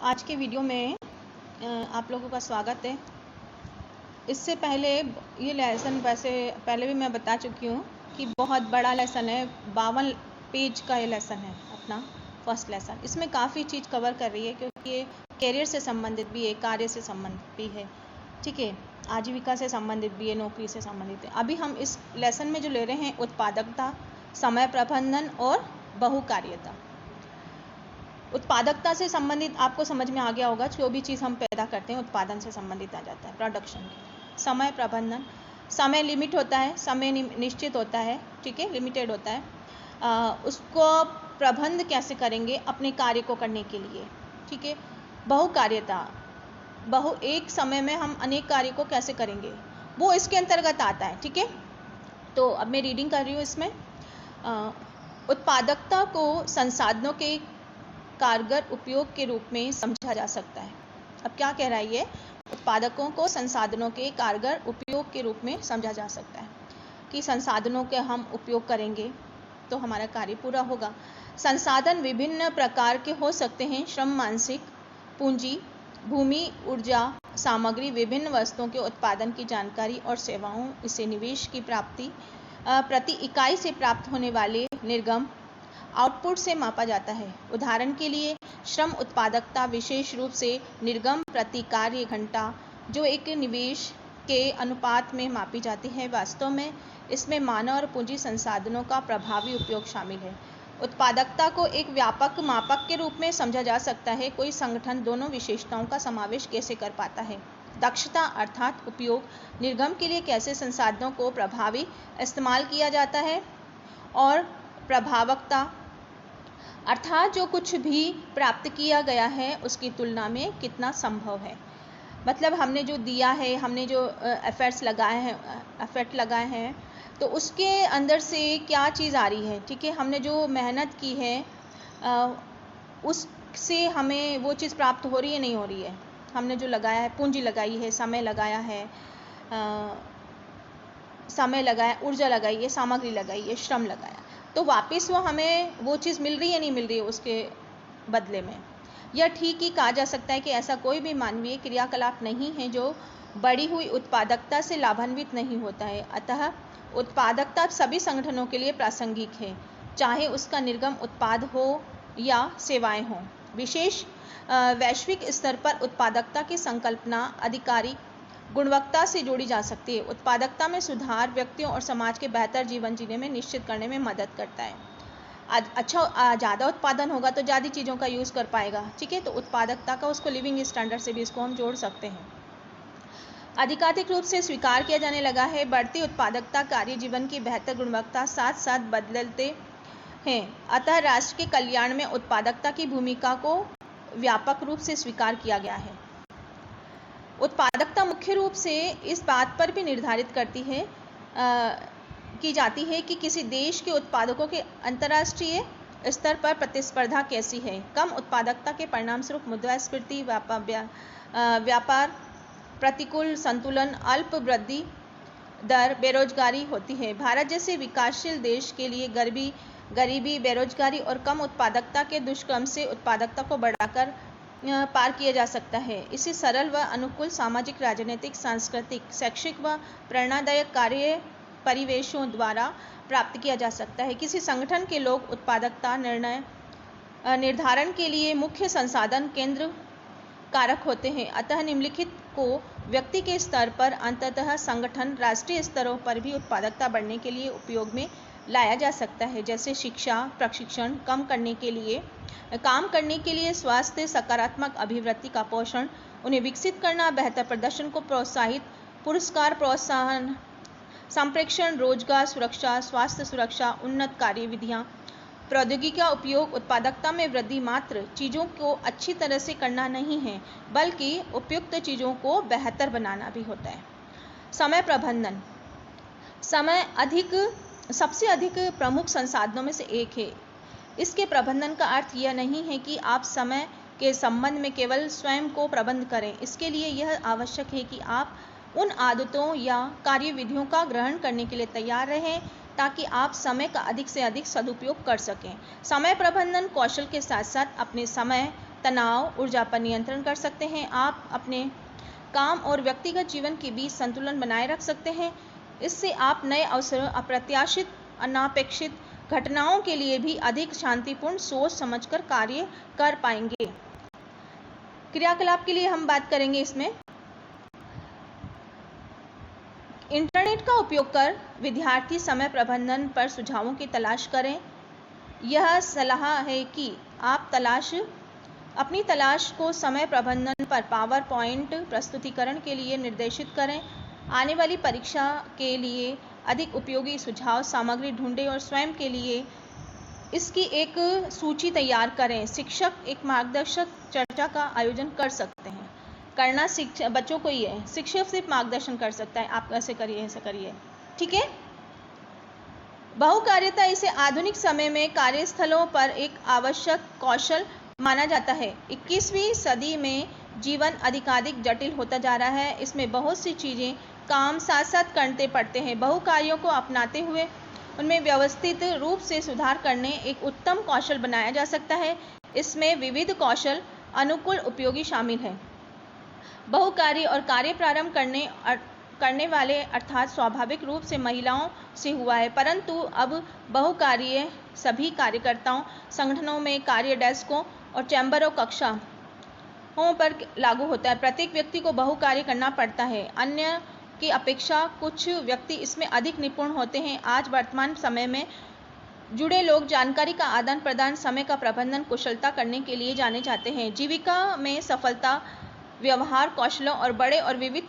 आज के वीडियो में आप लोगों का स्वागत है। इससे पहले ये लेसन वैसे पहले भी मैं बता चुकी हूँ कि बहुत बड़ा लेसन है, 52 पेज का ये लेसन है अपना फर्स्ट लेसन। इसमें काफ़ी चीज़ कवर कर रही है क्योंकि ये कैरियर से संबंधित भी है, कार्य से संबंधित भी है, ठीक है, आजीविका से संबंधित भी है, नौकरी से संबंधित है। अभी हम इस लेसन में जो ले रहे हैं उत्पादकता, समय प्रबंधन और बहुकार्यता। उत्पादकता से संबंधित आपको समझ में आ गया होगा, जो भी चीज़ हम पैदा करते हैं उत्पादन से संबंधित आ जाता है, प्रोडक्शन। समय प्रबंधन, समय लिमिट होता है, समय निश्चित होता है, ठीक है, लिमिटेड होता है। उसको प्रबंध कैसे करेंगे अपने कार्य को करने के लिए, ठीक है। बहुकार्यता, एक समय में हम अनेक कार्य को कैसे करेंगे, वो इसके अंतर्गत आता है, ठीक है। तो अब मैं रीडिंग कर रही हूँ इसमें। उत्पादकता को संसाधनों के कारगर उपयोग के रूप में समझा जा सकता है। अब क्या कह रहा है ये, उत्पादकों को संसाधनों के कारगर उपयोग के रूप में समझा जा सकता है कि संसाधनों के हम उपयोग करेंगे तो हमारा कार्य पूरा होगा। संसाधन विभिन्न प्रकार के हो सकते हैं, श्रम, मानसिक पूंजी, भूमि, ऊर्जा, सामग्री, विभिन्न वस्तुओं के उत्पादन की जानकारी और सेवाओं, इसे निवेश की प्राप्ति, प्रति इकाई से प्राप्त होने वाले निर्गम आउटपुट से मापा जाता है। उदाहरण के लिए श्रम उत्पादकता विशेष रूप से निर्गम प्रति कार्य घंटा, जो एक निवेश के अनुपात में मापी जाती है। वास्तव में इसमें मानव और पूंजी संसाधनों का प्रभावी उपयोग शामिल है। उत्पादकता को एक व्यापक मापक के रूप में समझा जा सकता है। कोई संगठन दोनों विशेषताओं का समावेश कैसे कर पाता है? दक्षता अर्थात उपयोग, निर्गम के लिए कैसे संसाधनों को प्रभावी इस्तेमाल किया जाता है, और प्रभावकता अर्थात जो कुछ भी प्राप्त किया गया है उसकी तुलना में कितना संभव है। मतलब हमने जो दिया है, हमने जो एफर्ट लगाए हैं तो उसके अंदर से क्या चीज़ आ रही है, ठीक है। हमने जो मेहनत की है उससे हमें वो चीज़ प्राप्त हो रही है, नहीं हो रही है। हमने जो लगाया है, पूंजी लगाई है, समय लगाया है, ऊर्जा लगाई है, सामग्री लगाई है, श्रम लगाया, तो वापस हमें वो चीज़ मिल रही है, नहीं मिल रही है उसके बदले में। यह ठीक ही कहा जा सकता है कि ऐसा कोई भी मानवीय क्रियाकलाप नहीं है जो बढ़ी हुई उत्पादकता से लाभान्वित नहीं होता है। अतः उत्पादकता सभी संगठनों के लिए प्रासंगिक है, चाहे उसका निर्गम उत्पाद हो या सेवाएं हों। विशेष वैश्विक स्तर पर उत्पादकता की संकल्पना आधिकारिक गुणवत्ता से जोड़ी जा सकती है। उत्पादकता में सुधार व्यक्तियों और समाज के बेहतर जीवन जीने में निश्चित करने में मदद करता है। ज़्यादा उत्पादन होगा तो ज़्यादा चीज़ों का यूज़ कर पाएगा, ठीक है। तो उत्पादकता का उसको लिविंग स्टैंडर्ड से भी इसको हम जोड़ सकते हैं। आधिकारिक रूप से स्वीकार किया जाने लगा है। बढ़ती उत्पादकता कार्य जीवन की बेहतर गुणवत्ता साथ साथ बदलते हैं। अतः राष्ट्र के कल्याण में उत्पादकता की भूमिका को व्यापक रूप से स्वीकार किया गया है। उत्पादकता मुख्य रूप से इस बात पर भी निर्धारित की जाती है कि किसी देश के उत्पादकों के अंतर्राष्ट्रीय स्तर पर प्रतिस्पर्धा कैसी है। कम उत्पादकता के परिणामस्वरूप मुद्रास्फीति, व्यापार प्रतिकूल संतुलन, अल्प वृद्धि दर, बेरोजगारी होती है। भारत जैसे विकासशील देश के लिए गरीबी, बेरोजगारी और कम उत्पादकता के दुष्कर्म से उत्पादकता को बढ़ाकर पार किया जा सकता है। इसे सरल व अनुकूल सामाजिक, राजनीतिक, सांस्कृतिक, शैक्षिक व प्रेरणादायक कार्य परिवेशों द्वारा प्राप्त किया जा सकता है। किसी संगठन के लोग उत्पादकता निर्धारण के लिए मुख्य संसाधन केंद्र कारक होते हैं। अतः निम्नलिखित को व्यक्ति के स्तर पर, अंततः संगठन, राष्ट्रीय स्तरों पर भी उत्पादकता बढ़ने के लिए उपयोग में लाया जा सकता है, जैसे शिक्षा, प्रशिक्षण, काम करने के लिए स्वास्थ्य, सकारात्मक अभिवृत्ति का पोषण, उन्हें विकसित करना, बेहतर प्रदर्शन को प्रोत्साहित, पुरस्कार, प्रोत्साहन, संप्रेषण, रोजगार सुरक्षा, स्वास्थ्य सुरक्षा, उन्नत कार्य विधियाँ, प्रौद्योगिकी का उपयोग। उत्पादकता में वृद्धि मात्र चीज़ों को अच्छी तरह से करना नहीं है, बल्कि उपयुक्त चीज़ों को बेहतर बनाना भी होता है। समय प्रबंधन, समय सबसे अधिक प्रमुख संसाधनों में से एक है। इसके प्रबंधन का अर्थ यह नहीं है कि आप समय के संबंध में केवल स्वयं को प्रबंध करें। इसके लिए यह आवश्यक है कि आप उन आदतों या कार्यविधियों का ग्रहण करने के लिए तैयार रहें ताकि आप समय का अधिक से अधिक सदुपयोग कर सकें। समय प्रबंधन कौशल के साथ साथ अपने समय तनाव, ऊर्जा पर नियंत्रण कर सकते हैं। आप अपने काम और व्यक्तिगत जीवन के बीच संतुलन बनाए रख सकते हैं। इससे आप नए अवसरों, अप्रत्याशित, अनापेक्षित घटनाओं के लिए भी अधिक शांतिपूर्ण सोच समझकर कार्य कर पाएंगे। क्रियाकलाप के लिए हम बात करेंगे इसमें। इंटरनेट का उपयोग कर विद्यार्थी समय प्रबंधन पर सुझावों की तलाश करें। यह सलाह है कि आप अपनी तलाश को समय प्रबंधन पर पावर पॉइंट प्रस्तुतिकरण के लिए निर्देशित करें। आने वाली परीक्षा के लिए अधिक उपयोगी सुझाव सामग्री ढूंढें और स्वयं के लिए इसकी एक सूची तैयार करें। शिक्षक एक मार्गदर्शक चर्चा का आयोजन कर सकते हैं। करना बच्चों को ही है, शिक्षक सिर्फ मार्गदर्शन कर सकता है, आप ऐसे करिए, ऐसे करिए, ठीक है। बहुकार्यता इसे आधुनिक समय में कार्यस्थलों पर एक आवश्यक कौशल माना जाता है। 21वीं सदी में जीवन अधिकाधिक जटिल होता जा रहा है। इसमें बहुत सी चीज़ें काम साथ साथ करते पड़ते हैं। बहुकार्यों को अपनाते हुए उनमें व्यवस्थित रूप से सुधार करने एक उत्तम कौशल बनाया जा सकता है। इसमें विविध कौशल अनुकूल उपयोगी शामिल हैं। बहुकार्य और कार्य प्रारंभ करने वाले अर्थात स्वाभाविक रूप से महिलाओं से हुआ है, परंतु अब बहुकार्य सभी कार्यकर्ताओं, संगठनों में, कार्य डेस्कों और चैम्बरों, कक्षाओं पर लागू होता है। प्रत्येक व्यक्ति को बहुकार्य करना पड़ता है। अन्य की अपेक्षा कुछ व्यक्ति इसमें अधिक निपुण होते हैं। आज वर्तमान समय में जुड़े लोग जानकारी का आदान प्रदान, समय का प्रबंधन कुशलता करने के लिए जाने जाते हैं। जीविका में सफलता, व्यवहार कौशलों और बड़े और विविध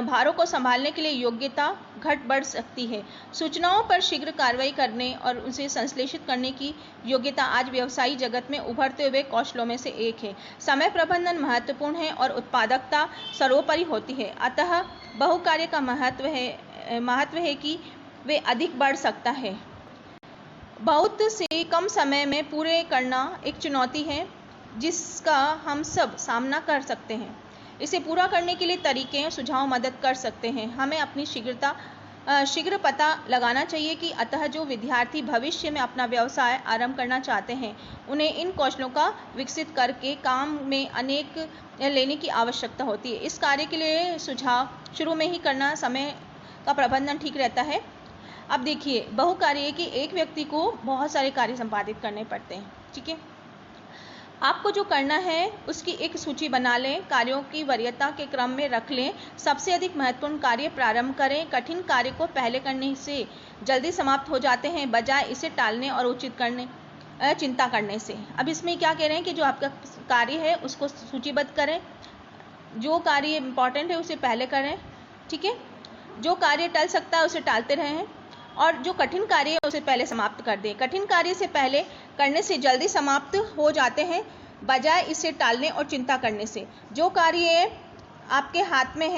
भारों को संभालने के लिए योग्यता घट बढ़ सकती है। सूचनाओं पर शीघ्र कार्रवाई करने और उसे संश्लेषित करने की योग्यता आज व्यवसायी जगत में उभरते हुए कौशलों में से एक है। समय प्रबंधन महत्वपूर्ण है और उत्पादकता सर्वोपरि होती है। अतः बहुकार्य का महत्व है कि वे अधिक बढ़ सकता है। बहुत से कम समय में पूरे करना एक चुनौती है जिसका हम सब सामना कर सकते हैं। इसे पूरा करने के लिए तरीके और सुझाव मदद कर सकते हैं। हमें अपनी शीघ्र पता लगाना चाहिए कि अतः जो विद्यार्थी भविष्य में अपना व्यवसाय आरंभ करना चाहते हैं, उन्हें इन कौशलों का विकसित करके काम में अनेक लेने की आवश्यकता होती है। इस कार्य के लिए सुझाव शुरू में ही करना समय का प्रबंधन ठीक रहता है। अब देखिए, बहुकार्य कि एक व्यक्ति को बहुत सारे कार्य संपादित करने पड़ते हैं, ठीक है। आपको जो करना है उसकी एक सूची बना लें, कार्यों की वरीयता के क्रम में रख लें, सबसे अधिक महत्वपूर्ण कार्य प्रारंभ करें। कठिन कार्य को पहले करने से जल्दी समाप्त हो जाते हैं, बजाय इसे टालने और उचित करने चिंता करने से। अब इसमें क्या कह रहे हैं कि जो आपका कार्य है उसको सूचीबद्ध करें, जो कार्य इंपॉर्टेंट है उसे पहले करें, ठीक है। जो कार्य टल सकता है उसे टालते रहें और जो कठिन कार्य है उसे पहले समाप्त कर दें। कठिन कार्य से पहले करने से जल्दी समाप्त हो जाते हैं, बजाय इसे टालने और चिंता करने से। जो कार्य आपके हाथ में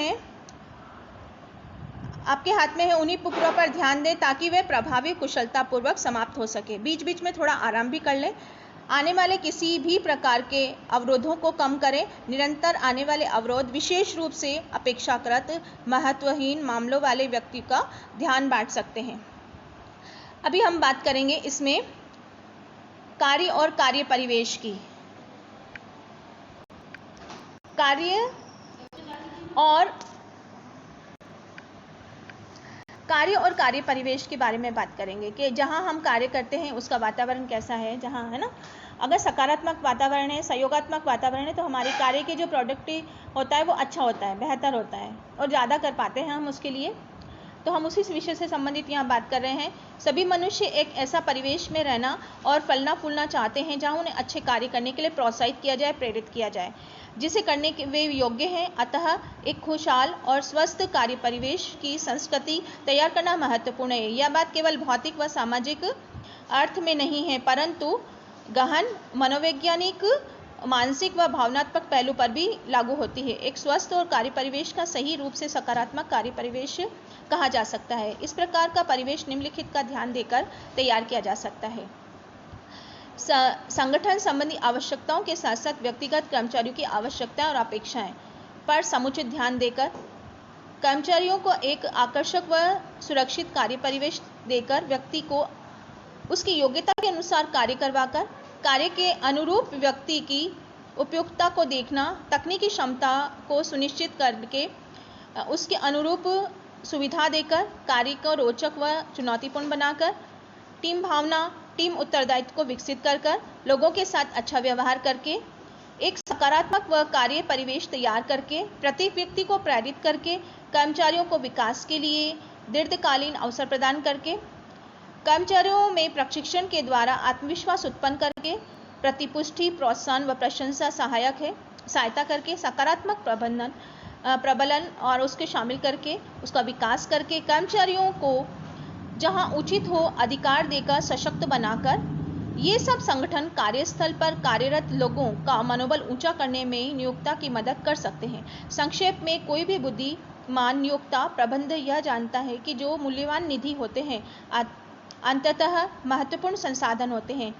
है उन्हीं पुत्रों पर ध्यान दें ताकि वे प्रभावी कुशलतापूर्वक समाप्त हो सके। बीच बीच में थोड़ा आराम भी कर लें। आने वाले किसी भी प्रकार के अवरोधों को कम करें। निरंतर आने वाले अवरोध, विशेष रूप से अपेक्षाकृत महत्वहीन मामलों वाले व्यक्ति का ध्यान बांट सकते हैं। अभी हम बात करेंगे इसमें कार्य और कार्य परिवेश की। कार्य और कार्य परिवेश के बारे में बात करेंगे कि जहां हम कार्य करते हैं उसका वातावरण कैसा है, जहां, है ना। अगर सकारात्मक वातावरण है, सहयोगात्मक वातावरण है, तो हमारे कार्य के जो प्रोडक्टिव होता है वो अच्छा होता है, बेहतर होता है और ज़्यादा कर पाते हैं हम उसके लिए। तो हम उसी विषय से संबंधित यहाँ बात कर रहे हैं। सभी मनुष्य एक ऐसा परिवेश में रहना और फलना फूलना चाहते हैं जहाँ उन्हें अच्छे कार्य करने के लिए प्रोत्साहित किया जाए, प्रेरित किया जाए, जिसे करने के वे योग्य हैं। अतः एक खुशहाल और स्वस्थ कार्य परिवेश की संस्कृति तैयार करना महत्वपूर्ण है। यह बात केवल भौतिक व सामाजिक अर्थ में नहीं है, परंतु गहन मनोवैज्ञानिक, मानसिक व भावनात्मक पहलू पर भी लागू होती है। एक स्वस्थ और कार्य परिवेश का सही रूप से सकारात्मक कार्य परिवेश कहा जा सकता है। इस प्रकार का परिवेश निम्नलिखित का ध्यान देकर तैयार किया जा सकता है। संगठन संबंधी आवश्यकताओं के साथ साथ व्यक्तिगत कर्मचारियों की आवश्यकताएं और अपेक्षाएं पर समुचित ध्यान देकर कर्मचारियों को एक आकर्षक व सुरक्षित कार्य परिवेश देकर व्यक्ति को उसकी योग्यता के अनुसार कार्य करवाकर कार्य के अनुरूप व्यक्ति की उपयुक्तता को देखना, तकनीकी क्षमता को सुनिश्चित करके उसके अनुरूप सुविधा देकर, कार्य को रोचक व चुनौतीपूर्ण बनाकर, टीम भावना, टीम उत्तरदायित्व को विकसित कर लोगों के साथ अच्छा व्यवहार करके, एक सकारात्मक व कार्य परिवेश तैयार करके, प्रत्येक व्यक्ति को प्रेरित करके, कर्मचारियों को विकास के लिए दीर्घकालीन अवसर प्रदान करके, कर्मचारियों में प्रशिक्षण के द्वारा आत्मविश्वास उत्पन्न करके, प्रतिपुष्टि, प्रोत्साहन व प्रशंसा सहायता करके, सकारात्मक प्रबलन और उसके शामिल करके, उसका विकास करके, कर्मचारियों को जहां उचित हो अधिकार देकर सशक्त बनाकर, ये सब संगठन कार्यस्थल पर कार्यरत लोगों का मनोबल ऊंचा करने में नियोक्ता की मदद कर सकते हैं। संक्षेप में, कोई भी बुद्धिमान नियोक्ता प्रबंध यह जानता है कि जो मूल्यवान निधि होते हैं अंततः महत्वपूर्ण संसाधन होते हैं।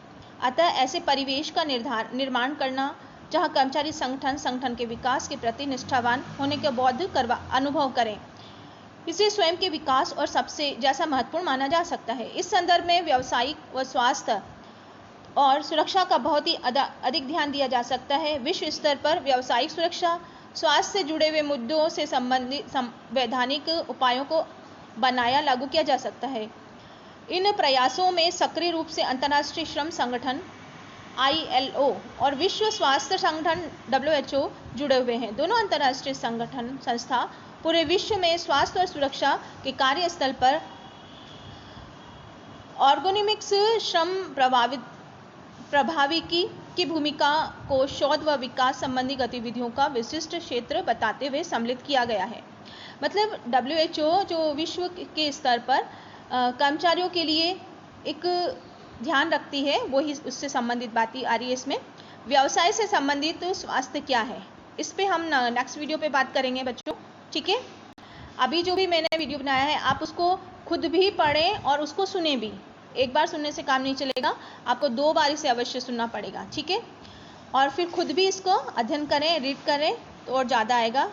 अतः ऐसे परिवेश का निर्माण करना जहां कर्मचारी संगठन के विकास के प्रति निष्ठावान होने के बौद्ध अनुभव करें, इसे स्वयं के विकास और सबसे जैसा महत्वपूर्ण माना जा सकता है। इस संदर्भ में व्यावसायिक व स्वास्थ्य और सुरक्षा का बहुत ही अधिक ध्यान दिया जा सकता है। विश्व स्तर पर व्यावसायिक सुरक्षा, स्वास्थ्य से जुड़े हुए मुद्दों से संबंधित संवैधानिक उपायों को बनाया लागू किया जा सकता है। इन प्रयासों में सक्रिय रूप से अंतर्राष्ट्रीय श्रम संगठन ILO और विश्व स्वास्थ्य संगठन WHO जुड़े हुए हैं। दोनों अंतर्राष्ट्रीय संस्था पूरे विश्व में स्वास्थ्य और सुरक्षा के कार्यस्थल पर ऑर्गोनोमिक्स श्रम प्रभाविकी की भूमिका को शोध व विकास संबंधी गतिविधियों का विशिष्ट क्षेत्र बताते हुए सम्मिलित किया गया है। मतलब WHO जो विश्व के स्तर पर कर्मचारियों के लिए एक ध्यान रखती है, वो ही उससे संबंधित बातें आ रही है इसमें। व्यवसाय से संबंधित स्वास्थ्य क्या है, इस पे हम नेक्स्ट वीडियो पे बात करेंगे बच्चों, ठीक है। अभी जो भी मैंने वीडियो बनाया है आप उसको खुद भी पढ़ें और उसको सुने भी। एक बार सुनने से काम नहीं चलेगा, आपको 2 बार इसे अवश्य सुनना पड़ेगा, ठीक है। और फिर खुद भी इसको अध्ययन करें, रीड करें तो और ज़्यादा आएगा।